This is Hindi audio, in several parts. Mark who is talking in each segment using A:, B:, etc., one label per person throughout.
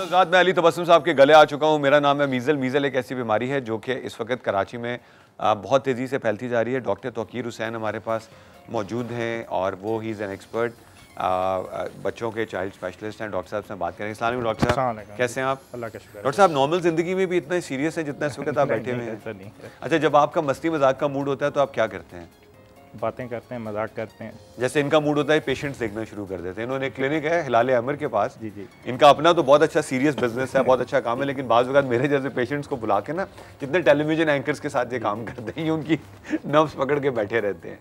A: साथ मैं अली तबस्सुम साहब के गले आ चुका हूँ। मेरा नाम है मीज़ल। मीज़ल एक ऐसी बीमारी है जो कि इस वक्त कराची में बहुत तेज़ी से फैलती जा रही है। डॉक्टर तौकीर हुसैन हमारे पास मौजूद हैं और वो ही इज़ एन एक्सपर्ट, बच्चों के चाइल्ड स्पेशलिस्ट हैं। डॉक्टर साहब से बात करेंगे। अस्सलाम वालेकुम डॉक्टर साहब, कैसे हैं आप?
B: अल्लाह का शुक्र।
A: डॉक्टर साहब, नॉर्मल ज़िंदगी में भी इतना सीरियस है जितना इस वक्त आप बैठे हुए हैं? अच्छा, जब आपका मस्ती मजाक का मूड होता है तो आप क्या करते हैं?
B: बातें करते हैं, मजाक करते हैं।
A: जैसे इनका मूड होता है पेशेंट्स देखना शुरू कर देते हैं। इन्होंने एक क्लिनिक है हिलाल अमर के पास।
B: जी जी।
A: इनका अपना तो बहुत अच्छा सीरियस बिजनेस है, बहुत अच्छा काम है, लेकिन बाज़ वक़्त मेरे जैसे पेशेंट्स को बुला के ना, जितने टेलीविजन एंकर्स के साथ ये काम करते हैं, ये उनकी नर्व्स पकड़ के बैठे रहते हैं।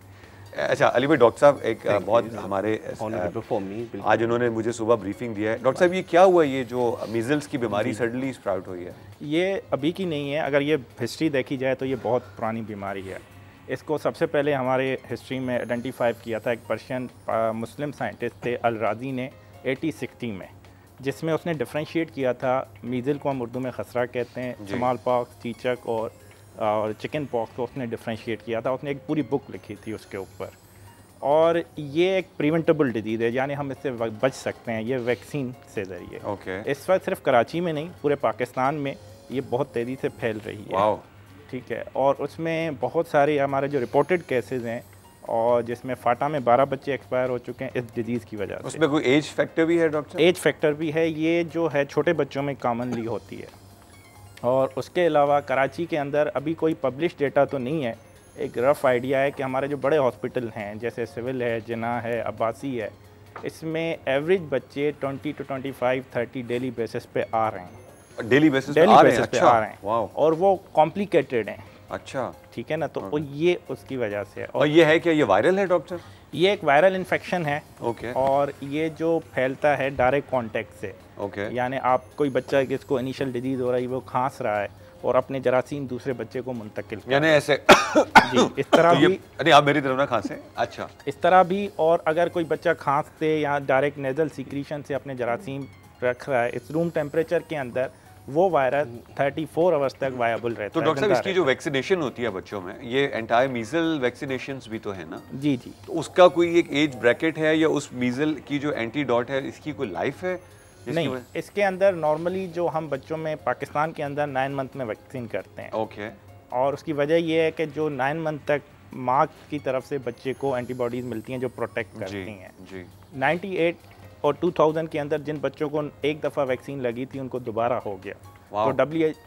A: अच्छा अली भाई, डॉक्टर साहब एक बहुत हमारे आज उन्होंने मुझे सुबह ब्रीफिंग दिया है। डॉक्टर साहब, ये क्या हुआ, ये जो मीजल्स की बीमारी सडनली स्प्राउट हुई है?
B: ये अभी की नहीं है, अगर ये हिस्ट्री देखी जाए तो ये बहुत पुरानी बीमारी है। इसको सबसे पहले हमारे हिस्ट्री में आइडेंटिफाई किया था एक पर्शियन मुस्लिम साइंटिस्ट थे अल-राज़ी ने 1860 में, जिसमें उसने डिफ्रेंशिएट किया था। मीज़ल को हम उर्दू में खसरा कहते हैं, स्मॉल पॉक्स, चीचक और चिकन पॉक्स को उसने डिफ्रेंशिएट किया था। उसने एक पूरी बुक लिखी थी उसके ऊपर। और ये एक प्रिवेंटेबल डिजीज़ है, यानी हम इससे बच सकते हैं ये वैक्सीन से ज़रिए। इस वक्त सिर्फ कराची में नहीं, पूरे पाकिस्तान में ये बहुत तेज़ी से फैल रही है। ठीक है, और उसमें बहुत सारे हमारे जो रिपोर्टेड केसेस हैं, और जिसमें फाटा में 12 बच्चे एक्सपायर हो चुके हैं इस डिजीज़ की वजह से।
A: उसमें कोई एज फैक्टर भी है डॉक्टर?
B: एज फैक्टर भी है, ये जो है छोटे बच्चों में कॉमनली होती है। और उसके अलावा कराची के अंदर अभी कोई पब्लिश डेटा तो नहीं है, एक रफ़ आइडिया है कि हमारे जो बड़े हॉस्पिटल हैं जैसे सिविल है, जिन्ना है, अब्बासी है, इसमें एवरेज बच्चे 20 to 25, 30 डेली बेसिस पे आ रहे हैं।
A: डेली बेसिस पे आ रहे हैं? अच्छा,
B: आ रहे हैं। और वो कॉम्प्लिकेटेड हैं।
A: अच्छा,
B: ठीक है ना, तो ये उसकी वजह से है।
A: और ये है कि ये वायरल है डॉक्टर?
B: ये एक वायरल इन्फेक्शन है।
A: ओके।
B: और ये जो फैलता है डायरेक्ट कांटेक्ट से।
A: ओके।
B: यानी आप कोई बच्चा जिसको इनिशियल डिजीज़ हो रही है, वो खांस रहा है और अपने जरासीम दूसरे बच्चे को मुंतकिल,
A: यानी ऐसे
B: जी, इस तरह
A: तो
B: भी।
A: अरे आप मेरी तरफ ना खांसे। अच्छा, इस
B: तरह भी। और अगर कोई बच्चा खांसते या डायरेक्ट नेजल सीक्रेशन से अपने जरासीम रख रहा है इस रूम टेम्परेचर के अंदर, वो वायरस 34 आवर्स तक वायबल रहता है।
A: तो डॉक्टर साहब, इसकी जो वैक्सीनेशन होती है बच्चों में, ये एंटायर मीजल वैक्सीनेशंस भी तो है ना?
B: जी जी।
A: तो उसका कोई एक एज ब्रैकेट है, या उस मीजल की जो एंटीडॉट है इसकी कोई लाइफ है?
B: नहीं, इसके अंदर नॉर्मली जो हम बच्चों में पाकिस्तान के अंदर 9 मंथ में वैक्सीन करते हैं।
A: ओके।
B: और उसकी वजह ये है कि जो 9 मंथ तक माँ की तरफ से बच्चे को एंटीबॉडीज़ मिलती हैं जो प्रोटेक्ट करती हैं। जी। 98 और 2000 के अंदर जिन बच्चों को एक दफ़ा वैक्सीन लगी थी उनको दोबारा हो गया। तो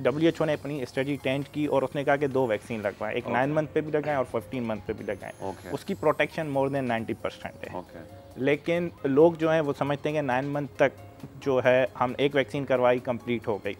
B: WHO ने अपनी स्टडी टेंट की और उसने कहा कि 2 वैक्सीन लगवाएं, एक 9 मंथ पे भी लगाएं और 15 मंथ पे भी लगाएं। उसकी प्रोटेक्शन मोर देन 90% है। लेकिन लोग जो हैं वो समझते हैं कि 9 मंथ तक जो है हम एक वैक्सीन करवाई कंप्लीट हो गई,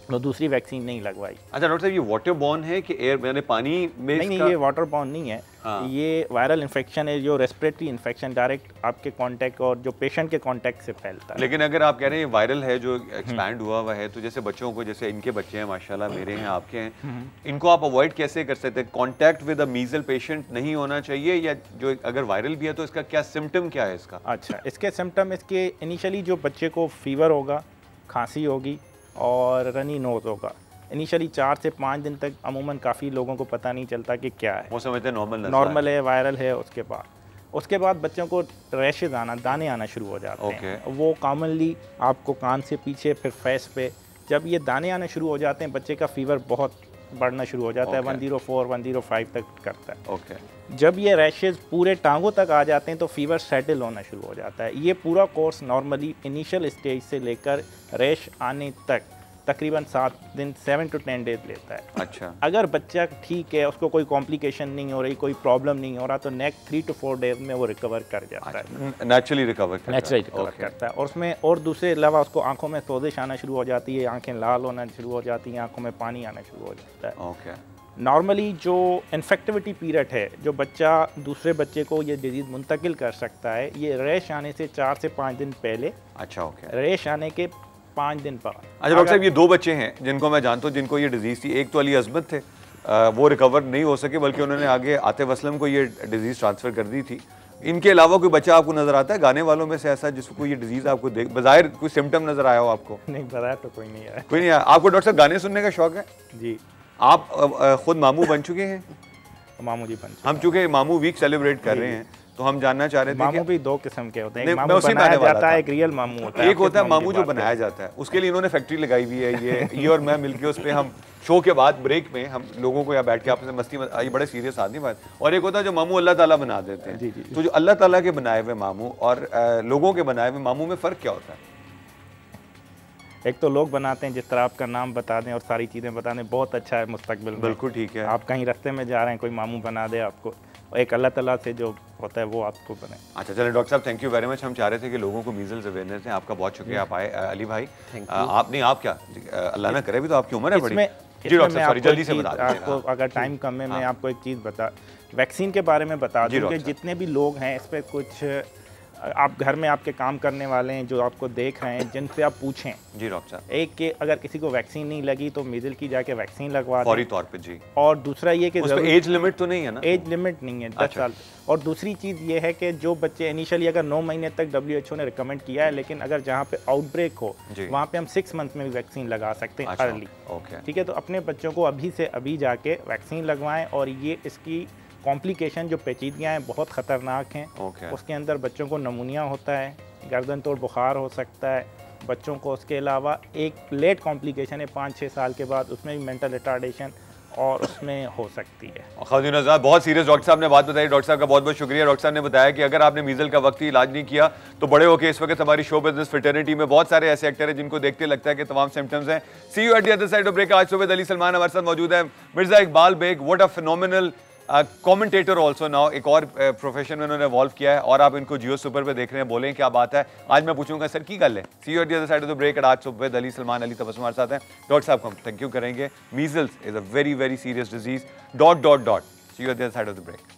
B: तो दूसरी वैक्सीन नहीं लगवाई।
A: अच्छा डॉक्टर साहब, ये वाटर बॉर्न है कि एयर, यानी पानी में?
B: नहीं, ये वाटर बॉर्न नहीं है। हाँ। ये वायरल इन्फेक्शन है, जो रेस्पिरेटरी इन्फेक्शन डायरेक्ट आपके कांटेक्ट और जो पेशेंट के कांटेक्ट से फैलता है।
A: लेकिन अगर आप कह रहे हैं वायरल है, जो एक्सपैंड हुआ हुआ है, तो जैसे बच्चों को, जैसे इनके बच्चे हैं माशाल्लाह, मेरे हैं, आपके हैं, इनको आप अवॉइड कैसे कर सकते हैं? कॉन्टैक्ट विद अ मीजल पेशेंट नहीं होना चाहिए, या जो अगर वायरल भी है तो इसका क्या सिम्टम क्या है इसका?
B: अच्छा, इसके सिम्टम, इसके इनिशियली जो बच्चे को फीवर होगा, खांसी होगी और रनी नोज होगा। इनिशियली 4 से 5 दिन तक अमूमन काफ़ी लोगों को पता नहीं चलता कि क्या है,
A: वो समझते हैं
B: नॉर्मल है, वायरल है। उसके बाद बच्चों को रैशेज आना, दाने आना शुरू हो जाते हैं। वो कॉमनली आपको कान से पीछे, फिर फेस पे, जब ये दाने आना शुरू हो जाते हैं बच्चे का फीवर बहुत बढ़ना शुरू हो जाता है। 104, 105 तक करता है। जब ये रैशेज पूरे टांगों तक आ जाते हैं तो फीवर सेटल होना शुरू हो जाता है। ये पूरा कोर्स नॉर्मली इनिशियल स्टेज से लेकर रैश आने तक तकरीबन 7 दिन, 7 to 10 डेज लेता है।
A: अच्छा।
B: अगर बच्चा ठीक है, उसको कोई कॉम्प्लिकेशन नहीं हो रही, कोई प्रॉब्लम नहीं हो रहा, तो नेक्स्ट 3 to 4 डेज में वो रिकवर कर जाता है,
A: नेचुरली रिकवर
B: करता है। और उसमें और दूसरे अलावा उसको आंखों में सोजिश आना शुरू हो जाती है, आंखें लाल होना शुरू हो जाती हैं, आंखों में पानी आना शुरू हो जाता है। नॉर्मली जो इन्फेक्टिविटी पीरियड है, जो बच्चा दूसरे बच्चे को ये डिजीज़ मुंतकिल कर सकता है, ये रैश आने से 4 से 5 दिन पहले।
A: अच्छा, ओके।
B: रैश आने के 5 दिन बाद।
A: अच्छा डॉक्टर साहब, ये 2 बच्चे हैं जिनको मैं जानता हूँ जिनको ये डिजीज़ थी। एक तो अली अजमत थे, वो रिकवर नहीं हो सके, बल्कि उन्होंने आगे आतिफ असलम को ये डिजीज़ ट्रांसफ़र कर दी थी। इनके अलावा कोई बच्चा आपको नज़र आता है गाने वालों में से ऐसा जिसको ये डिजीज़ आपको बज़ाहिर कोई सिम्टम नज़र आया हो आपको?
B: नहीं, बज़ाहिर तो कोई नहीं आया।
A: कोई नहीं आया। आपको डॉक्टर साहब गाने सुनने का शौक़ है?
B: जी।
A: आप खुद मामू बन चुके हैं?
B: मामू जी बन चुके।
A: हम चूँकि मामू वीक सेलिब्रेट कर रहे हैं, तो हम जानना चाह रहे थे
B: मामू भी दो किस्म के होते हैं,
A: नहीं,
B: एक
A: मैं
B: मामू
A: उसी में
B: बनाया
A: आने वाला
B: जाता है,
A: था।
B: एक रियल मामू होता है।
A: एक होता है मामू जो
B: बात
A: बनाया जाता है, उसके लिए इन्होंने फैक्ट्री लगाई हुई है, ये और मैं मिलके उस पे हम शो के बाद ब्रेक में हम लोगों को यहाँ बैठ के आपस में मस्ती ये बड़े सीरियस आदमी बात, और एक होता है जो मामू अल्लाह ताला बना देते हैं।
B: जी।
A: तो जो अल्लाह ताला के बनाए हुए मामू और लोगों के बनाए हुए मामू में फ़र्क क्या होता है?
B: एक तो लोग बनाते हैं, जिस तरह आपका नाम बता दें और सारी चीज़ें बता दें, बहुत अच्छा है मुस्तकबिल में।
A: बिल्कुल ठीक है।
B: आप कहीं रास्ते में जा रहे हैं, कोई मामू बना दे आपको, और एक अल्लाह ताला से जो होता है वो आपको बने।
A: अच्छा चलें डॉक्टर साहब, थैंक यू वेरी मच। हम चाह रहे थे कि लोगों को मीजल्स अवेयरनेस है, आपका बहुत शुक्रिया आप आए। अली भाई आप नहीं, आप क्या, अल्लाह ना करे भी तो आपकी उम्र है बड़ी। जी डॉक्टर साहब, सॉरी जल्दी से बता दीजिए
B: आपको, अगर टाइम कम है मैं आपको एक चीज़ बता, वैक्सीन के बारे में बता दूं कि जितने भी लोग हैं इस पर कुछ, आप घर में आपके काम करने वाले हैं जो आपको देख रहे हैं, जिनसे आप पूछें।
A: जी डॉक्टर साहब।
B: एक कि अगर किसी को वैक्सीन नहीं लगी तो मीजल की जाके वैक्सीन लगवा
A: फौरी तौर पे। जी।
B: और दूसरा ये कि
A: उस पे एज लिमिट तो नहीं है ना?
B: एज लिमिट नहीं है, 10 साल। और दूसरी चीज़ ये है कि जो बच्चे इनिशियली अगर 9 महीने तक WHO ने रिकमेंड किया है, लेकिन अगर जहाँ पे आउटब्रेक हो वहाँ पे हम 6 मंथ में भी वैक्सीन लगा सकते हैं अर्ली। ठीक है, तो अपने बच्चों को अभी से अभी जाके वैक्सीन लगवाएं। और ये इसकी कॉम्प्लिकेशन जो पेचीदगियाँ हैं बहुत ख़तरनाक हैं। उसके अंदर बच्चों को नमूनिया होता है, गर्दन तोड़ बुखार हो सकता है बच्चों को। उसके अलावा एक लेट कॉम्प्लिकेशन है 5-6 साल के बाद, उसमें भी मेंटल रिटार्डेशन और उसमें हो सकती है।
A: खादिन आज़ाद, बहुत सीरियस डॉक्टर साहब ने बात बताई। डॉक्टर साहब का बहुत बहुत शुक्रिया। डॉक्टर साहब ने बताया कि अगर आपने मीजल का वक्ती इलाज नहीं किया तो बड़े होकर इस वक्त हमारी शो बिजनेस फ्रेटर्निटी में बहुत सारे ऐसे एक्टर हैं जिनको देखते लगता है कि तमाम सिम्टम्स हैं। See you at the other side of break. आज सुबह अली सलमान हमारे साथ मौजूद है। Mirza Iqbal Baig, what a phenomenal commentator also now, एक और प्रोफेशन में उन्होंने इवॉल्व किया है और आप इनको जियो सुपर पे देख रहे हैं। बोलें क्या बात है। आज मैं पूछूंगा सर की गल है। See you at the other side of the break. आज सुबह अली सलमान, अली तबस्सुम हमारे साथ हैं। डॉक्टर साहब को हम थैंक यू करेंगे। Measles is a very very serious disease. .. See you at the other side of the break.